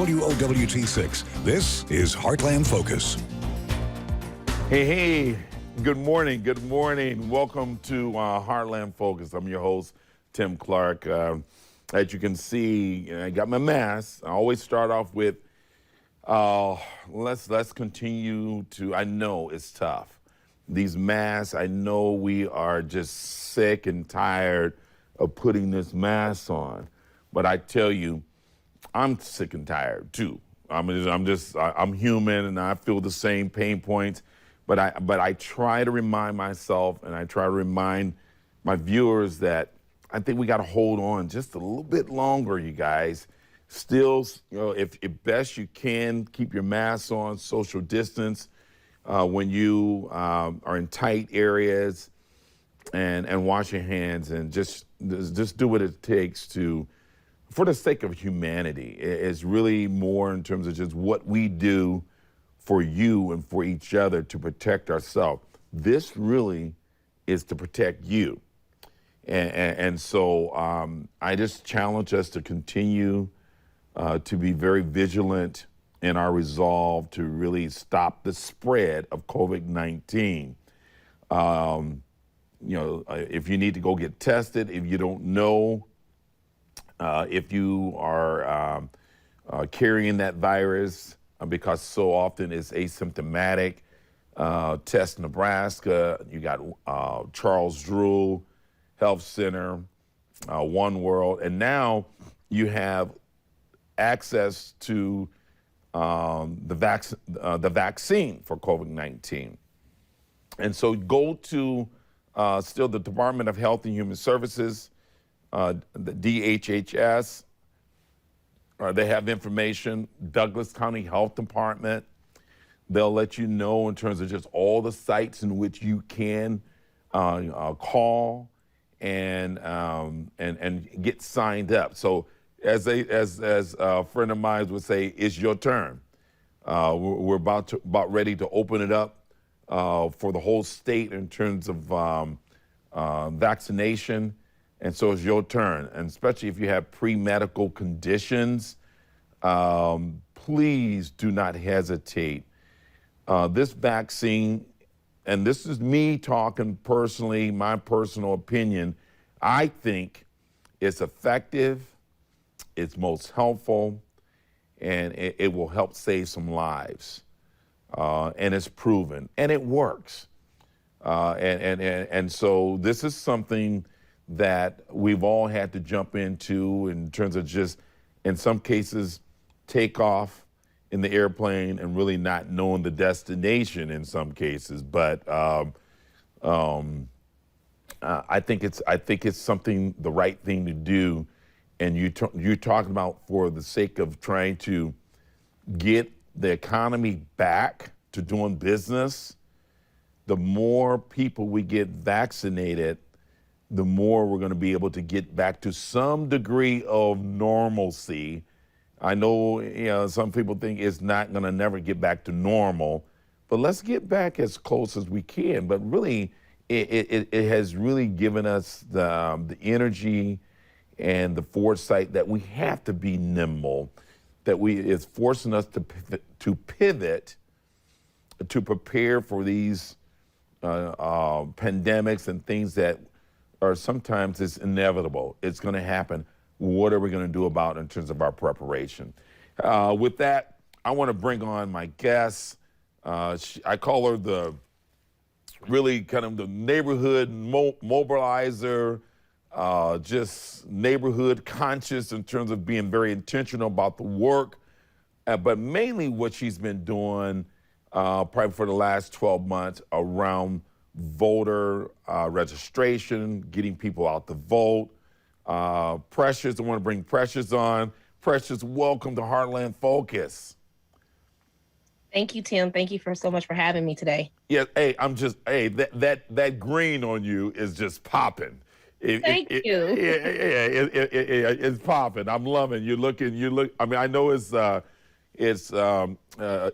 WOWT6. This is Heartland Focus. Hey, good morning. Welcome to Heartland Focus. I'm your host, Tim Clark. As you can see, I got my mask. I always start off with, let's continue to, I know it's tough. These masks, I know we are just sick and tired of putting this mask on. But I tell you, I'm sick and tired too. I'm human and I feel the same pain points. But I try to remind myself and I try to remind my viewers that I think we got to hold on just a little bit longer, you guys. Still, if best you can, keep your mask on, social distance when you are in tight areas, and wash your hands and just do what it takes to, for the sake of humanity. It's really more in terms of just what we do for you and for each other to protect ourselves. This really is to protect you. And so I just challenge us to continue to be very vigilant in our resolve to really stop the spread of COVID-19. If you need to go get tested, if you don't know if you are carrying that virus, because so often it's asymptomatic. Test Nebraska, you got Charles Drew Health Center, One World, and now you have access to the vaccine for COVID-19. And so go to still the Department of Health and Human Services, the DHHS. They have information. Douglas County Health Department. They'll let you know in terms of just all the sites in which you can call and get signed up. So as a friend of mine would say, it's your turn. We're about ready to open it up for the whole state in terms of vaccination. And so it's your turn, and especially if you have pre-medical conditions, please do not hesitate. This vaccine, and this is me talking personally, my personal opinion, I think it's effective, it's most helpful, and it will help save some lives. And it's proven, and it works. And so this is something that we've all had to jump into in terms of just, in some cases, take off in the airplane and really not knowing the destination in some cases. But I think it's something, the right thing to do. And you're talking about for the sake of trying to get the economy back to doing business. The more people we get vaccinated, the more we're going to be able to get back to some degree of normalcy. I know, some people think it's not going to never get back to normal, but let's get back as close as we can. But really, it has really given us the energy and the foresight that we have to be nimble, that it's forcing us to pivot, to prepare for these pandemics and things that or sometimes it's inevitable. It's going to happen. What are we going to do about it in terms of our preparation? With that, I want to bring on my guest. I call her the really kind of the neighborhood mobilizer, just neighborhood conscious in terms of being very intentional about the work, but mainly what she's been doing probably for the last 12 months around voter registration, getting people out to vote. Precious, I want to bring Precious on. Precious, welcome to Heartland Focus. Thank you, Tim. Thank you so much for having me today. Yeah, hey, that green on you is just popping. Thank you. It's popping. I'm loving you. I mean, I know it's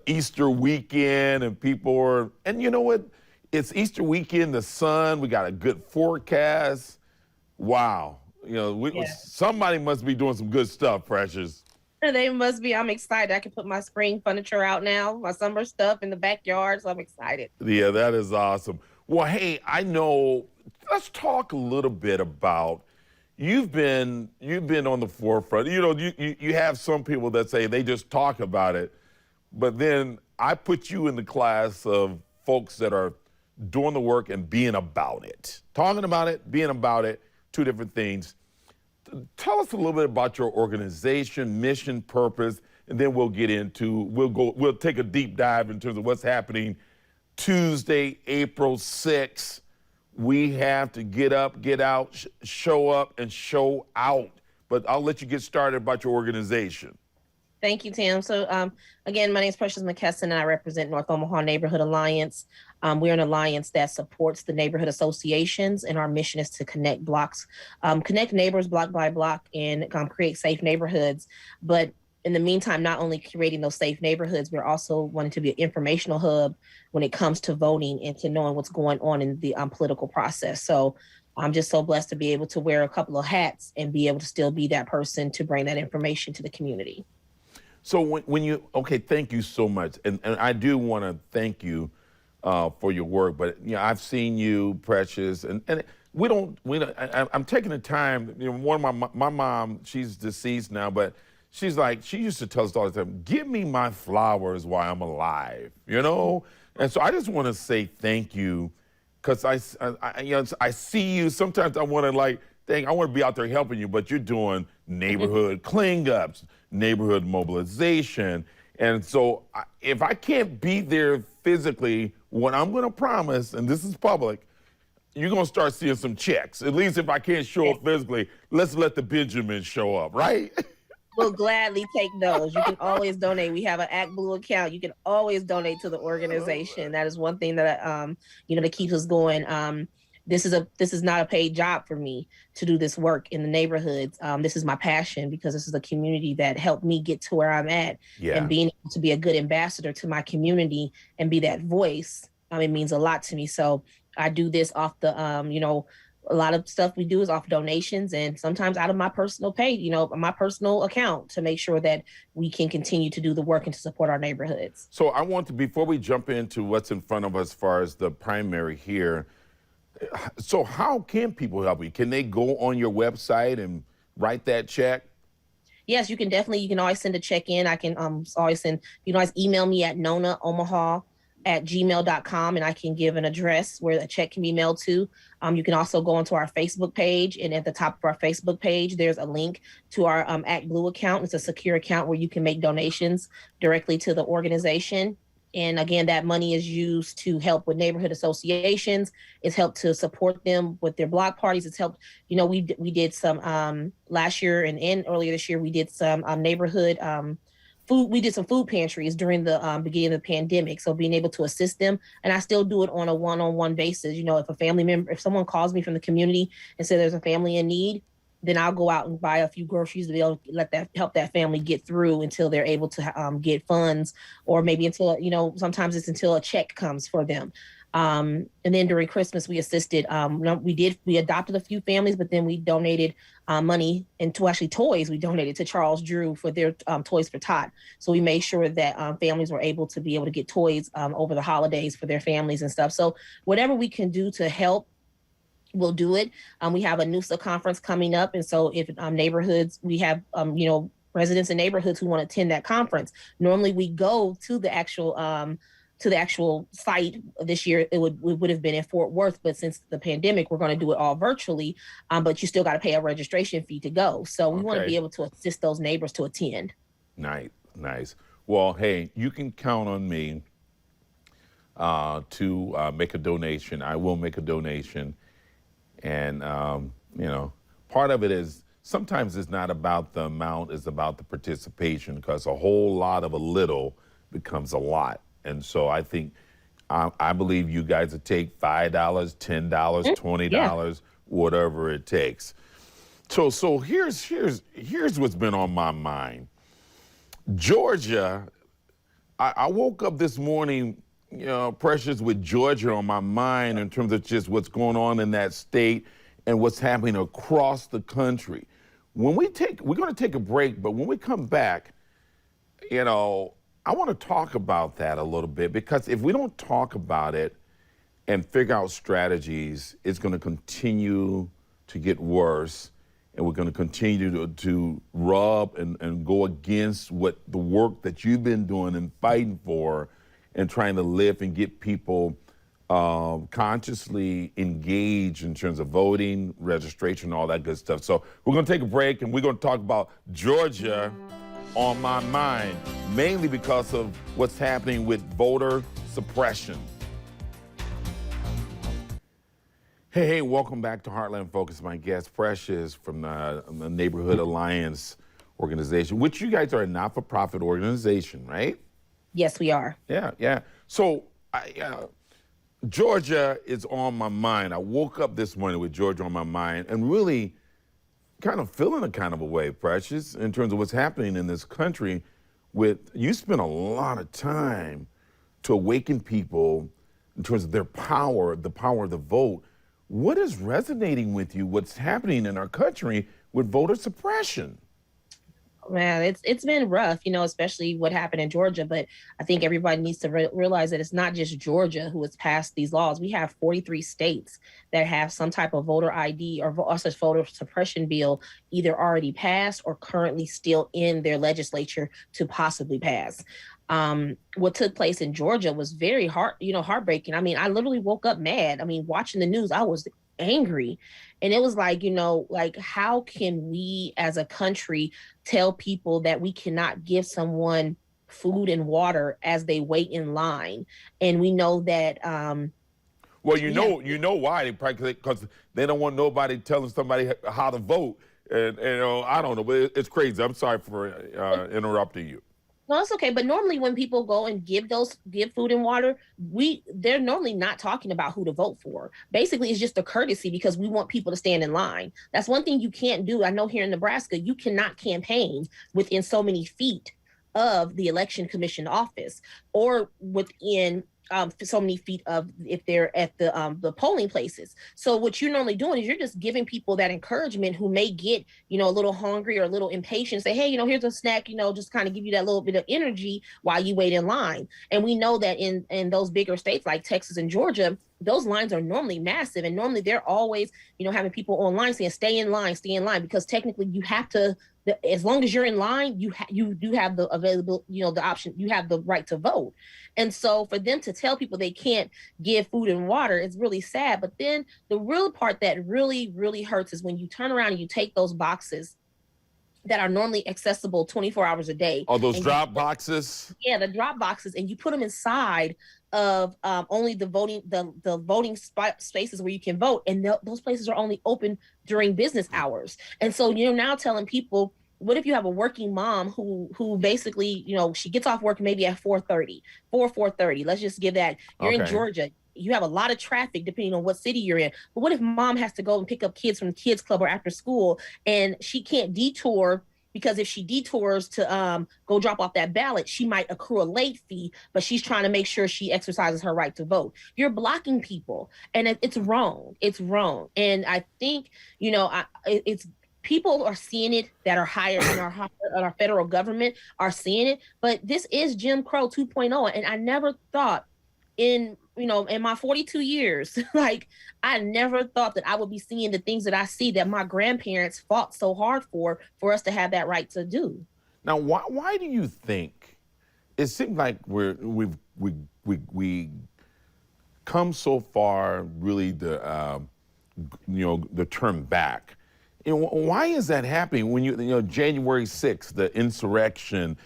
Easter weekend and people are, and you know what? It's Easter weekend, the sun, we got a good forecast. Wow. Somebody must be doing some good stuff, Precious. They must be. I'm excited. I can put my spring furniture out now, my summer stuff in the backyard. So I'm excited. Yeah, that is awesome. Well, hey, I know. Let's talk a little bit about you've been on the forefront. You know, you have some people that say they just talk about it, but then I put you in the class of folks that are doing the work and being about it, talking about it, being about it, two different things. Tell us a little bit about your organization, mission, purpose, and then we'll take a deep dive in terms of what's happening Tuesday, April 6th. We have to get up, get out, show up, and show out. But I'll let you get started about your organization. Thank you, Tim. So, again, my name is Precious McKesson, and I represent North Omaha Neighborhood Alliance. We're an alliance that supports the neighborhood associations, and our mission is to connect blocks, connect neighbors block by block, and create safe neighborhoods. But in the meantime, not only creating those safe neighborhoods, we're also wanting to be an informational hub when it comes to voting and to knowing what's going on in the political process. So I'm just so blessed to be able to wear a couple of hats and be able to still be that person to bring that information to the community. So thank you so much. And I do want to thank you for your work, but I've seen you, Precious, and I'm taking the time, one of my mom, she's deceased now, but she used to tell us all the time, give me my flowers while I'm alive, And so I just want to say thank you, because I see you, sometimes I want to I want to be out there helping you, but you're doing neighborhood cleanups, neighborhood mobilization. And so if I can't be there physically, what I'm going to promise, and this is public, you're going to start seeing some checks. At least if I can't show up physically, let's let the Benjamins show up, right? We'll gladly take those. You can always donate. We have an ActBlue account. You can always donate to the organization. That is one thing that that keeps us going. This is not a paid job for me to do this work in the neighborhoods. This is my passion, because this is a community that helped me get to where I'm at. Yeah. And being able to be a good ambassador to my community and be that voice, it means a lot to me. So I do this off the, a lot of stuff we do is off donations, and sometimes out of my personal pay, my personal account, to make sure that we can continue to do the work and to support our neighborhoods. So I want to, before we jump into what's in front of us as far as the primary here, so how can people help you? Can they go on your website and write that check? Yes, you can always send a check in. I can always email me at nonaomaha@gmail.com, and I can give an address where a check can be mailed to. You can also go onto our Facebook page, and at the top of our Facebook page, there's a link to our ActBlue account. It's a secure account where you can make donations directly to the organization. And again, that money is used to help with neighborhood associations. It's helped to support them with their block parties. It's helped, we did some last year and earlier this year, we did some neighborhood food. We did some food pantries during the beginning of the pandemic. So being able to assist them, and I still do it on a one-on-one basis. If someone calls me from the community and says there's a family in need, then I'll go out and buy a few groceries to be able to help that family get through until they're able to get funds, or maybe until, sometimes it's until a check comes for them. And then during Christmas, we assisted, we adopted a few families, but then we donated money into actually toys. We donated to Charles Drew for their Toys for Tot. So we made sure that families were able to get toys over the holidays for their families and stuff. So whatever we can do to help, we'll do it. We have a NUSA conference coming up. And so if neighborhoods, we have, residents in neighborhoods who want to attend that conference, normally we go to the actual site. This year, it would have been in Fort Worth, but since the pandemic, we're going to do it all virtually. But you still got to pay a registration fee to go. So we want to be able to assist those neighbors to attend. Nice. Well, hey, you can count on me to make a donation. I will make a donation. And, part of it is sometimes it's not about the amount, it's about the participation, because a whole lot of a little becomes a lot. And so I think, I believe you guys would take $5, $10, $20, whatever it takes. So here's what's been on my mind. Georgia, I woke up this morning, Precious, with Georgia on my mind in terms of just what's going on in that state and what's happening across the country. we're going to take a break, but when we come back, I want to talk about that a little bit, because if we don't talk about it and figure out strategies, it's going to continue to get worse, and we're going to continue to rub and go against what the work that you've been doing and fighting for and trying to live and get people consciously engaged in terms of voting, registration, all that good stuff. So we're going to take a break, and we're going to talk about Georgia on my mind, mainly because of what's happening with voter suppression. Hey, welcome back to Heartland Focus. My guest, Precious, from the Neighborhood Alliance organization, which you guys are a not-for-profit organization, right? Yes, we are. Yeah. So Georgia is on my mind. I woke up this morning with Georgia on my mind and really kind of feeling a kind of a way, Precious, in terms of what's happening in this country. You spend a lot of time to awaken people in terms of their power, the power of the vote. What is resonating with you, what's happening in our country with voter suppression? Man, it's been rough, especially what happened in Georgia. But I think everybody needs to realize that it's not just Georgia who has passed these laws. We have 43 states that have some type of voter ID or such voter suppression bill either already passed or currently still in their legislature to possibly pass. What took place in Georgia was very heartbreaking. I mean, I literally woke up mad. I mean, watching the news, I was angry. And it was like, how can we as a country tell people that we cannot give someone food and water as they wait in line? And we know that well, you know why? They practically, because they don't want nobody telling somebody how to vote. And I don't know, but it's crazy. I'm sorry for interrupting you. No, it's okay. But normally when people go and give food and water, they're normally not talking about who to vote for. Basically, it's just a courtesy because we want people to stand in line. That's one thing you can't do. I know here in Nebraska, you cannot campaign within so many feet of the election commission office or within so many feet of if they're at the polling places. So what you're normally doing is you're just giving people that encouragement who may get, a little hungry or a little impatient, say, hey, here's a snack, just kind of give you that little bit of energy while you wait in line. And we know that in those bigger states like Texas and Georgia, those lines are normally massive. And normally they're always, having people online saying, stay in line, because technically you have to, as long as you're in line, you do have the available, the option, you have the right to vote. And so for them to tell people they can't give food and water is really sad. But then the real part that really, really hurts is when you turn around and you take those boxes that are normally accessible 24 hours a day. Oh, those drop boxes? Yeah, the drop boxes, and you put them inside of only the voting spaces where you can vote, and those places are only open during business hours. And so you're now telling people, what if you have a working mom who basically, she gets off work maybe at 4:30. Let's just give that. You're in Georgia. You have a lot of traffic depending on what city you're in. But what if mom has to go and pick up kids from the kids club or after school, and she can't detour? Because if she detours to go drop off that ballot, she might accrue a late fee, but she's trying to make sure she exercises her right to vote. You're blocking people, and it's wrong. It's wrong. And I think, it's people are seeing it that are higher in our federal government are seeing it. But this is Jim Crow 2.0. And I never thought in my 42 years, I never thought that I would be seeing the things that I see that my grandparents fought so hard for us to have that right to do. Now, why do you think it seems like we come so far, really the term back? Why is that happening when January 6th, the insurrection?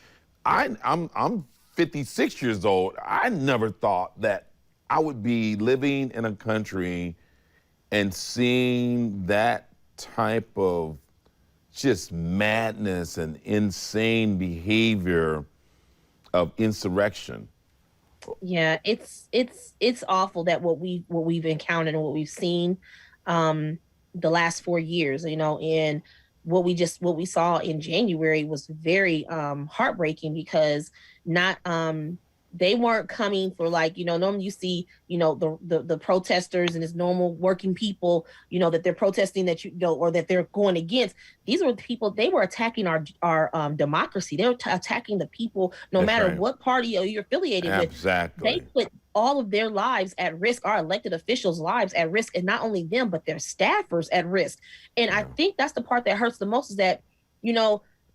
I'm 56 years old. I never thought that I would be living in a country and seeing that type of just madness and insane behavior of insurrection. Yeah, it's awful that what we've encountered and what we've seen the last 4 years, and what we saw in January was very heartbreaking, because not they weren't coming for like, normally you see, the protesters and it's normal working people, that they're protesting that, or that they're going against. These were the people, they were attacking our democracy. They were attacking the people, no That's matter right. what party you're affiliated with. Exactly. They put all of their lives at risk, our elected officials' lives at risk, and not only them, but their staffers at risk. And I think that's the part that hurts the most is that,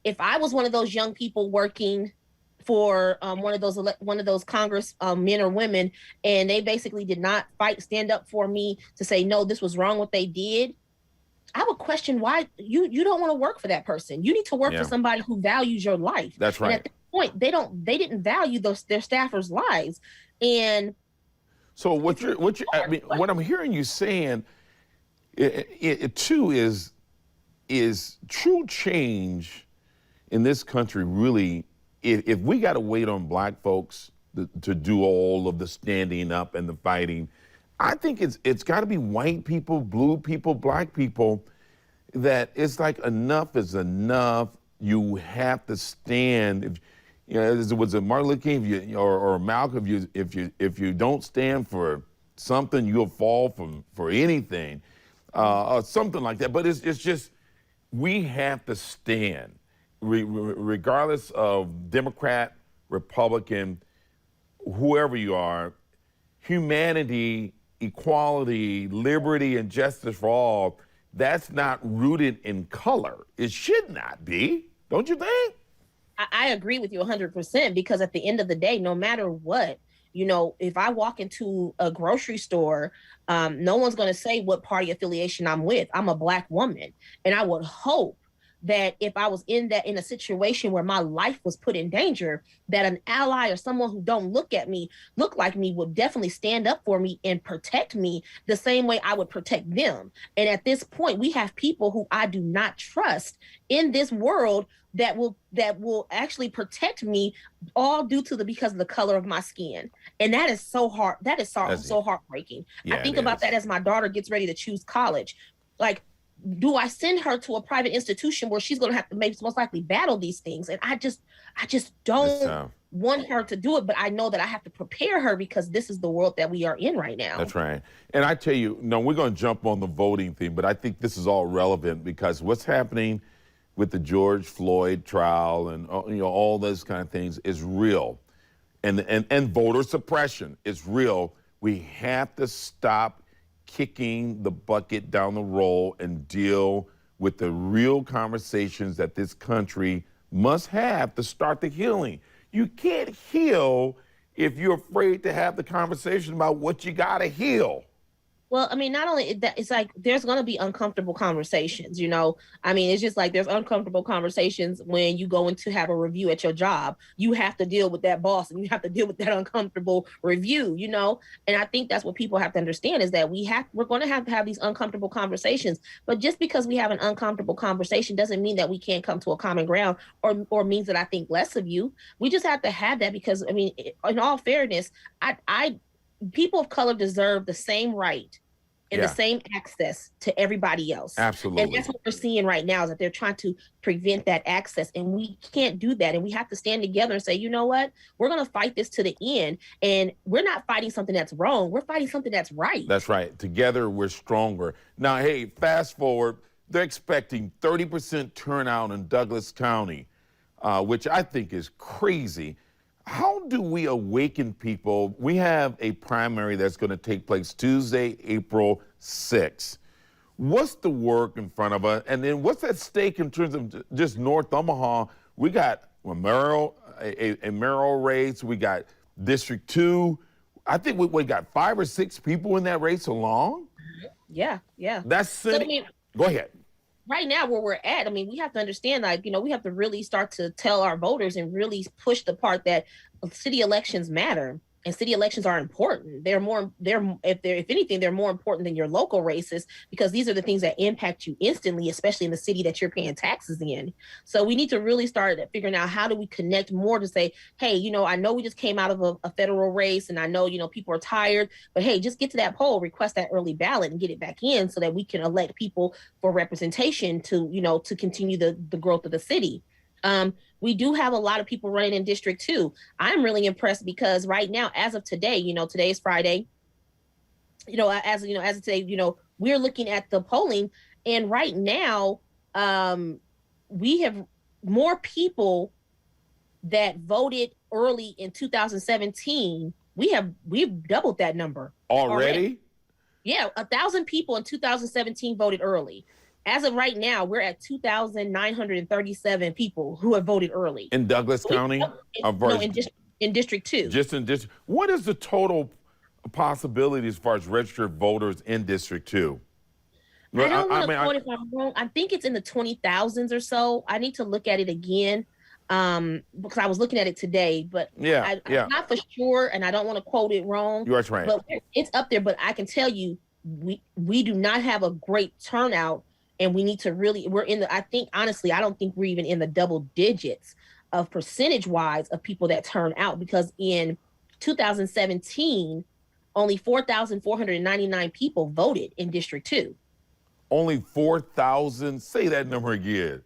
if I was one of those young people working for one of those Congress men or women, and they basically did not stand up for me to say, no, this was wrong what they did, I would question why you don't want to work for that person. You need to work for somebody who values your life. That's right. And at this point, they didn't value their staffers' lives. And so what I'm hearing you saying, it too is true change in this country really. If we got to wait on black folks to do all of the standing up and the fighting, I think it's got to be white people, blue people, black people, that it's like enough is enough. You have to stand. Was it Martin Luther King or Malcolm? If you don't stand for something, you'll fall for anything, or something like that. But it's just we have to stand. Regardless of Democrat, Republican, whoever you are, humanity, equality, liberty, and justice for all, that's not rooted in color. It should not be. Don't you think? I agree with you 100%, because at the end of the day, no matter what, if I walk into a grocery store, no one's going to say what party affiliation I'm with. I'm a black woman, and I would hope that if I was in a situation where my life was put in danger, that an ally or someone who don't look like me would definitely stand up for me and protect me the same way I would protect them. And at this point, we have people who I do not trust in this world that will actually protect me, all because of the color of my skin. And that is so hard. That is so heartbreaking. I think about that as my daughter gets ready to choose college. Like, do I send her to a private institution where she's going to have to most likely battle these things? And I just don't want her to do it, but I know that I have to prepare her because this is the world that we are in right now. That's right. And I tell you, we're going to jump on the voting thing, but I think this is all relevant because what's happening with the George Floyd trial and all those kind of things is real. And voter suppression is real. We have to stop kicking the bucket down the road and deal with the real conversations that this country must have to start the healing. You can't heal if you're afraid to have the conversation about what you got to heal. Well, I mean, not only that, it's like there's going to be uncomfortable conversations, I mean, it's just like there's uncomfortable conversations when you go in to have a review at your job. You have to deal with that boss and you have to deal with that uncomfortable review, And I think that's what people have to understand is that we're going to have these uncomfortable conversations. But just because we have an uncomfortable conversation doesn't mean that we can't come to a common ground or means that I think less of you. We just have to have that because, I mean, in all fairness, people of color deserve the same right and the same access to everybody else. Absolutely. And that's what we're seeing right now is that they're trying to prevent that access. And we can't do that. And we have to stand together and say, you know what? We're going to fight this to the end. And we're not fighting something that's wrong. We're fighting something that's right. That's right. Together, we're stronger. Now, hey, fast forward. They're expecting 30% turnout in Douglas County, which I think is crazy. How do we awaken people? We have a primary that's going to take place Tuesday, April 6th. What's the work in front of us? And then what's at stake in terms of just North Omaha? We got a mayoral race. We got District 2. I think we got 5 or 6 people in that race alone. Yeah. That's city. Go ahead. Right now where we're at, I mean, we have to understand, we have to really start to tell our voters and really push the part that city elections matter and city elections are important. If anything, they're more important than your local races because these are the things that impact you instantly, especially in the city that you're paying taxes in. So we need to really start figuring out how do we connect more to say, hey, I know we just came out of a federal race and I know, people are tired, but hey, just get to that poll, request that early ballot and get it back in so that we can elect people for representation to continue the growth of the city. We do have a lot of people running in District 2. I'm really impressed because right now, as of today, today is Friday. As of today, we're looking at the polling, and right now, we have more people that voted early in 2017. We've doubled that number already. Yeah, 1,000 people in 2017 voted early. As of right now, we're at 2,937 people who have voted early In Douglas County? In District 2. Just in District. What is the total possibility as far as registered voters in District 2? I don't want to quote if I'm wrong. I think it's in the 20,000s or so. I need to look at it again because I was looking at it today, but I'm not for sure, and I don't want to quote it wrong. You're right. But it's up there. But I can tell you, we do not have a great turnout, and we need to we're in the. I think honestly, I don't think we're even in the double digits of percentage-wise of people that turn out, because in 2017, only 4,499 people voted in District 2. Only 4,000. Say that number again.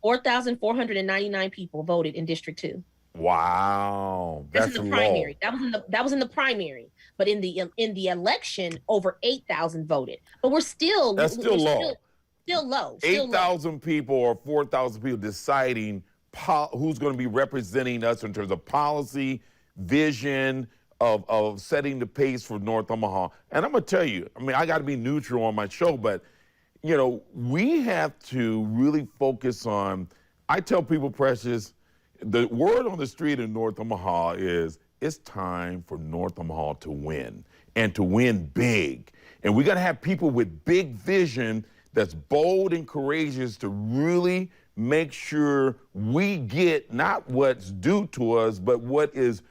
4,499 people voted in District 2. Wow, that's in the primary. That was in the primary, but in the election, over 8,000 voted. But we're still low. Still low. 8,000 people or 4,000 people deciding who's going to be representing us in terms of policy, vision, of setting the pace for North Omaha. And I'm going to tell you, I got to be neutral on my show, but we have to really focus on, I tell people, Precious, the word on the street in North Omaha is it's time for North Omaha to win, and to win big. And we got to have people with big vision that's bold and courageous to really make sure we get not what's due to us, but what is,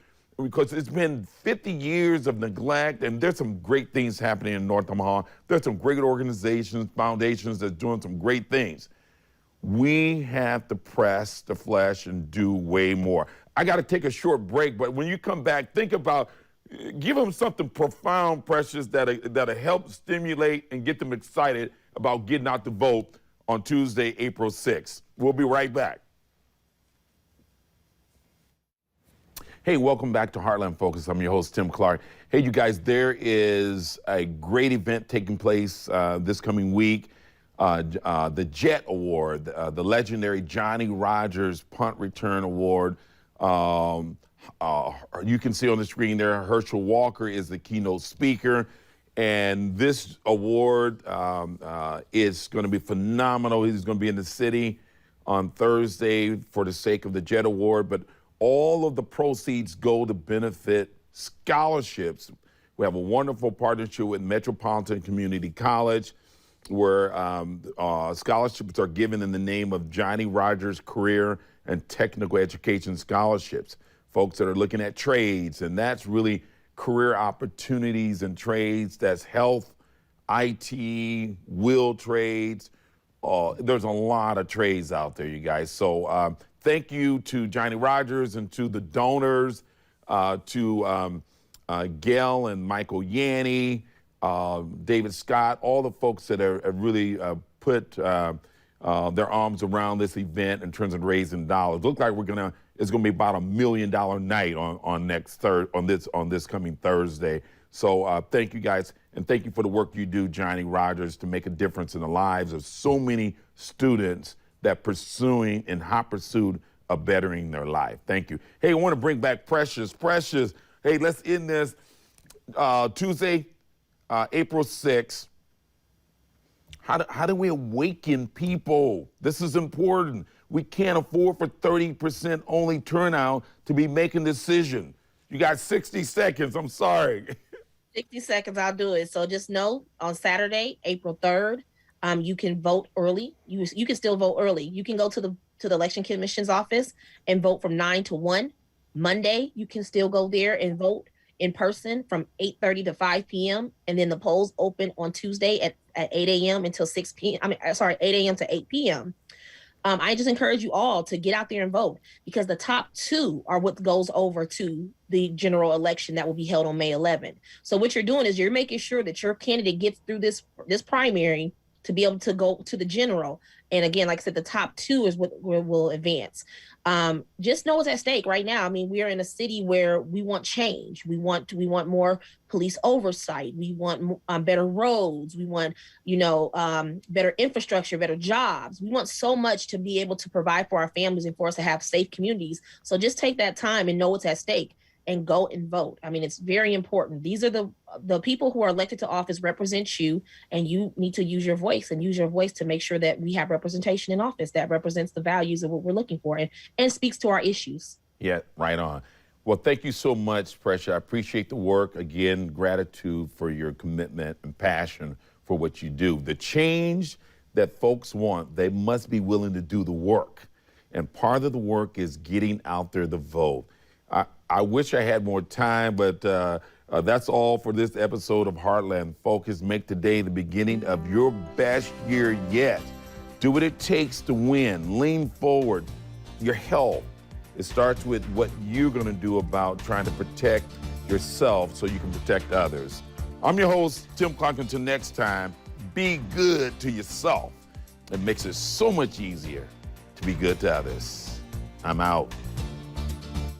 because it's been 50 years of neglect, and there's some great things happening in North Omaha. There's some great organizations, foundations that's doing some great things. We have to press the flesh and do way more. I got to take a short break, but when you come back, think about, give them something profound, Precious, that'll help stimulate and get them excited about getting out to vote on Tuesday, April 6th. We'll be right back. Hey, welcome back to Heartland Focus. I'm your host, Tim Clark. Hey, you guys, there is a great event taking place this coming week. The JET Award, the legendary Johnny Rogers Punt Return Award. You can see on the screen there, Herschel Walker is the keynote speaker. And this award is going to be phenomenal. He's going to be in the city on Thursday for the sake of the JET Award. But all of the proceeds go to benefit scholarships. We have a wonderful partnership with Metropolitan Community College, where scholarships are given in the name of Johnny Rogers Career and Technical Education Scholarships. Folks that are looking at trades, and that's really career opportunities and trades. That's health, IT, wheel trades. There's a lot of trades out there, you guys. So thank you to Johnny Rogers and to the donors, to Gail and Michael Yanni, David Scott, all the folks that have really put their arms around this event in terms of raising dollars. Looks like it's gonna be about $1 million night on this coming Thursday. So thank you guys, and thank you for the work you do, Johnny Rogers, to make a difference in the lives of so many students that pursuing in hot pursuit of bettering their life. Thank you. Hey, I want to bring back Precious. Precious, hey, let's end this Tuesday, April 6th. How do we awaken people? This is important. We can't afford for 30% only turnout to be making decisions. You got 60 seconds. I'm sorry. 60 seconds, I'll do it. So just know on Saturday, April 3rd, you can vote early. You can still vote early. You can go to the Election Commission's office and vote from 9 to 1. Monday, you can still go there and vote in person from 8:30 to 5 p.m. And then the polls open on Tuesday at 8 a.m. until 6 p.m. 8 a.m. to 8 p.m. I just encourage you all to get out there and vote, because the top two are what goes over to the general election that will be held on May 11th. So what you're doing is you're making sure that your candidate gets through this primary to be able to go to the general. And again, like I said, the top two is what will advance. Just know what's at stake right now. I mean, we are in a city where we want change. We want more police oversight. We want better roads. We want, better infrastructure, better jobs. We want so much to be able to provide for our families and for us to have safe communities. So just take that time and know what's at stake and go and vote. I mean, it's very important. These are the people who are elected to office represent you, and you need to use your voice to make sure that we have representation in office that represents the values of what we're looking for and speaks to our issues. Yeah, right on. Well, thank you so much, Pressure. I appreciate the work. Again, gratitude for your commitment and passion for what you do. The change that folks want, they must be willing to do the work. And part of the work is getting out there to vote. I wish I had more time, but that's all for this episode of Heartland Focus. Make today the beginning of your best year yet. Do what it takes to win. Lean forward. Your health. It starts with what you're going to do about trying to protect yourself so you can protect others. I'm your host, Tim Clark. Until next time, be good to yourself. It makes it so much easier to be good to others. I'm out.